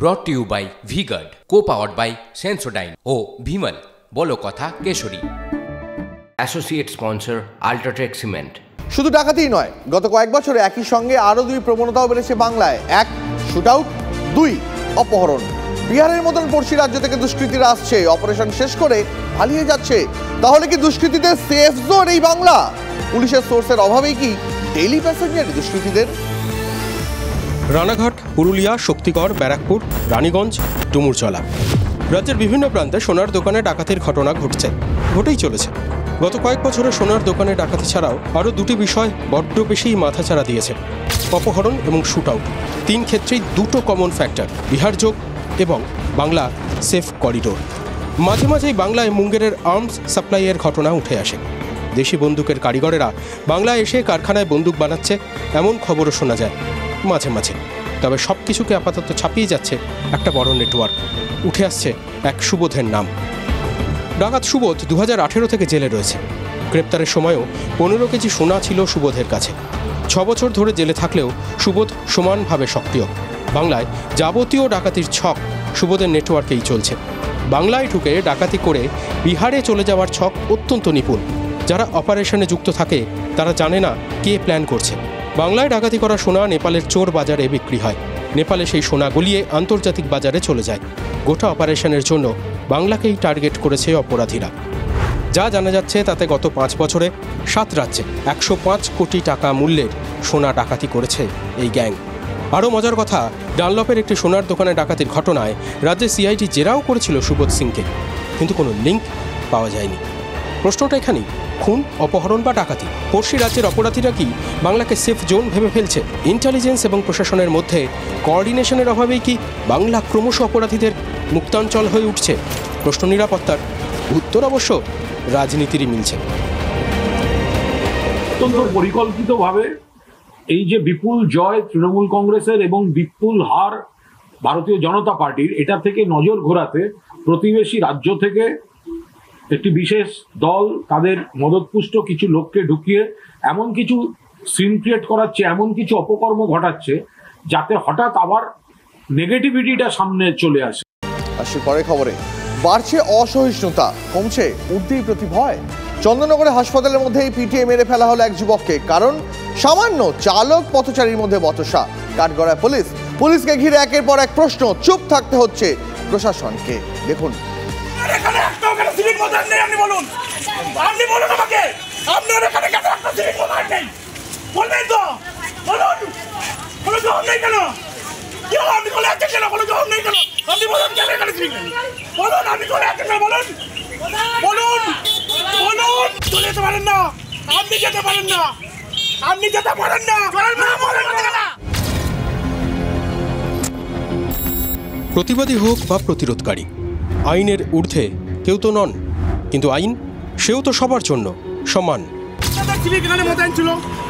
brought to you by V-Guard, co-powered by Sensodyne O Vimal বলো কথা Kesari. Associate sponsor UltraTech cement. শুধু ডাকাতিই নয়, গত কয়েক বছরে একই সঙ্গে আরও দুই প্রবণতাও বেড়েছে বাংলায়। এক, শুটআউট; দুই, অপহরণ। বিহারের মতন পড়শি রাজ্য থেকে দুষ্কৃতীরা আসছে, অপারেশন শেষ করে পালিয়ে যাচ্ছে। তাহলে কি দুষ্কৃতীদের সেফ জোন এই বাংলা? পুলিশের সোর্সের অভাবেই কি ডেইলি প্যাসেঞ্জার দুষ্কৃতীদের? রানাঘাট, পুরুলিয়া, শক্তিগড়, ব্যারাকপুর, রানীগঞ্জ, ডুমুরজলা, রাজ্যের বিভিন্ন প্রান্তে সোনার দোকানে ডাকাতির ঘটনা ঘটেই চলেছে। গত কয়েক বছরে সোনার দোকানে ডাকাতি ছাড়াও আরও দুটি বিষয় বড্ড বেশিই মাথাচাড়া দিয়েছে: অপহরণ এবং শুটআউট। তিন ক্ষেত্রেই দুটো কমন ফ্যাক্টর: বিহার যোগ এবং বাংলা সেফ করিডোর। মাঝে মাঝেই বাংলায় মুঙ্গেরের আর্মস সাপ্লাইয়ের ঘটনা উঠে আসে। দেশি বন্দুকের কারিগরেরা বাংলায় এসে কারখানায় বন্দুক বানাচ্ছে, এমন খবরও শোনা যায় মাঝে মাঝে। তবে সব কিছুকে আপাতত ছাপিয়ে যাচ্ছে একটা বড় নেটওয়ার্ক। উঠে আসছে এক সুবোধের নাম। ডাকাত সুবোধ 2018 থেকে জেলে রয়েছে। গ্রেপ্তারের সময়ও 15 কেজি সোনা ছিল সুবোধের কাছে। 6 বছর ধরে জেলে থাকলেও সুবোধ সমানভাবে সক্রিয়। বাংলায় যাবতীয় ডাকাতির ছক সুবোধের নেটওয়ার্কেই চলছে। বাংলায় ঢুকে ডাকাতি করে বিহারে চলে যাওয়ার ছক অত্যন্ত নিপুণ। যারা অপারেশনে যুক্ত থাকে তারা জানে না কে প্ল্যান করছে। বাংলায় ডাকাতি করা সোনা নেপালের চোর বাজারে বিক্রি হয়। নেপালে সেই সোনা গলিয়ে আন্তর্জাতিক বাজারে চলে যায়। গোটা অপারেশনের জন্য বাংলাকেই টার্গেট করেছে অপরাধীরা। যা জানা যাচ্ছে তাতে গত 5 বছরে 7 রাজ্যে 105 কোটি টাকা মূল্যের সোনা ডাকাতি করেছে এই গ্যাং। আরও মজার কথা, ডানলপের একটি সোনার দোকানে ডাকাতির ঘটনায় রাজ্যে সিআইডি জেরাও করেছিল সুবোধ সিংকে, কিন্তু কোনো লিঙ্ক পাওয়া যায়নি। প্রশ্নটা এখানেই, খুন, অপহরণ বা ডাকাতি, পড়শি রাজ্যের অপরাধীরা কি বাংলাকে সেফ জোন ভেবে ফেলছে? ইন্টেলিজেন্স এবং প্রশাসনের মধ্যে কোঅর্ডিনেশনের অভাবেই কি বাংলা ক্রমশ অপরাধীদের মুক্তাঞ্চল হয়ে উঠছে? প্রশ্ন নিরাপত্তার, উত্তর অবশ্য রাজনীতিরই মিলছে। অত্যন্ত পরিকল্পিতভাবে এই যে বিপুল জয় তৃণমূল কংগ্রেসের এবং বিপুল হার ভারতীয় জনতা পার্টির, এটা থেকে নজর ঘোরাতে প্রতিবেশী রাজ্য থেকে একটি বিশেষ দল তাদের মদতপুষ্ট কিছু লোককে ঢুকিয়ে এমন কিছু সিন ক্রিয়েট করাচ্ছে, এমন কিছু অপকর্ম ঘটাচ্ছে যাতে হঠাৎ আবার নেগেটিভিটিটা সামনে চলে আসে। আসি পরে খবরে। বাড়ছে অসহিষ্ণুতা, কমছে উর্দির প্রতি ভয়। চন্দননগরে হাসপাতালের মধ্যেই পিটিয়ে মেরে ফেলা হলো এক যুবককে। কারণ সামান্য চালক পথচারীর মধ্যে বচসা। কাঠগড়ায় পুলিশ। পুলিশকে ঘিরে একের পর এক প্রশ্ন। চুপ থাকতে হচ্ছে প্রশাসনকে। দেখুন। প্রতিবাদী হোক বা প্রতিরোধকারী, আইনের ঊর্ধ্বে কেউ তো নন, কিন্তু আইন, সেও তো সবার জন্য সমান। সিভিক এখানে মোতায়েন ছিল,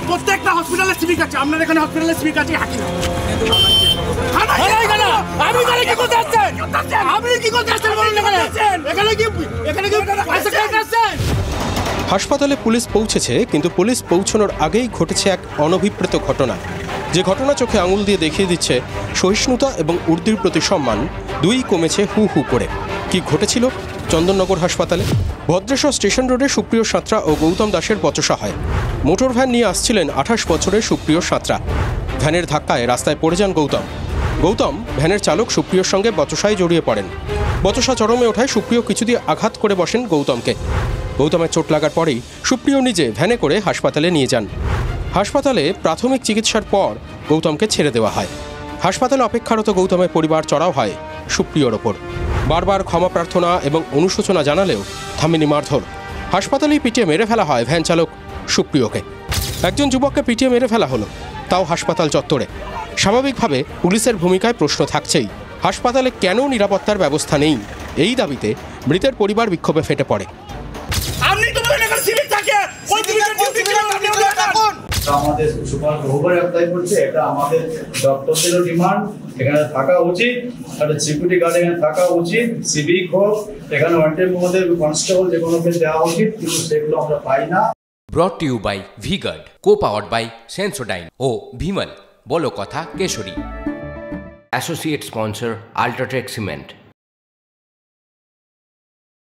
প্রত্যেকটা হসপিটালে সিভিক আছে। আপনার এখানে হসপিটালে সিভিক আছে, আপনি কি করতে আসছেন? আপনি কি করতে আসছেন বলুন? এখানে কি হাসপাতালে পুলিশ পৌঁছেছে, কিন্তু পুলিশ পৌঁছানোর আগেই ঘটেছে এক অনভিপ্রেত ঘটনা, যে ঘটনা চোখে আঙুল দিয়ে দেখিয়ে দিচ্ছে সহিষ্ণুতা এবং উর্দির প্রতি সম্মান দুই কমেছে হু হু করে। কি ঘটেছিল চন্দননগর হাসপাতালে? ভদ্রেশ্বর স্টেশন রোডে সুপ্রিয় সাঁতরা ও গৌতম দাসের বচসা হয়। মোটর ভ্যান নিয়ে আসছিলেন 28 বছরের সুপ্রিয় সাঁতরা। ভ্যানের ধাক্কায় রাস্তায় পড়ে যান গৌতম। ভ্যানের চালক সুপ্রিয়র সঙ্গে বচসায় জড়িয়ে পড়েন। বচসা চরমে ওঠায় সুপ্রিয় কিছু দিয়ে আঘাত করে বসেন গৌতমকে। গৌতমের চোট লাগার পরেই সুপ্রিয় নিজে ভ্যানে করে হাসপাতালে নিয়ে যান। হাসপাতালে প্রাথমিক চিকিৎসার পর গৌতমকে ছেড়ে দেওয়া হয়। হাসপাতালে অপেক্ষারত গৌতমের পরিবার চড়াও হয় সুপ্রিয়র ওপর। বারবার ক্ষমা প্রার্থনা এবং অনুশোচনা জানালেও থামেনি মারধর। হাসপাতালেই পিটিয়ে মেরে ফেলা হয় ভ্যান চালক সুপ্রিয়কে। একজন যুবককে পিটিয়ে মেরে ফেলা হলো, তাও হাসপাতাল চত্বরে। স্বাভাবিকভাবে পুলিশের ভূমিকায় প্রশ্ন থাকছেই। হাসপাতালে কেন নিরাপত্তার ব্যবস্থা নেই? এই দাবিতে মৃতের পরিবার বিক্ষোভে ফেটে পড়ে। আমাদের সুপার বহুবার অ্যাপ্লাই করছে, এটা আমাদের দপ্তরেরও ডিমান্ড। এখানে থাকা উচিত, একটা সিকিউরিটি গার্ড এখানে থাকা উচিত, সিভিক হোক, এখানে ওয়ান টাইম মধ্যে কনস্টেবল যে কোনোকে দেওয়া উচিত, কিন্তু সেগুলো আমরা পাই না। brought to you by V-Guard, co-powered by Sensodyne O Vimal বলো কথা Keshari. Associate sponsor, Ultratech Cement.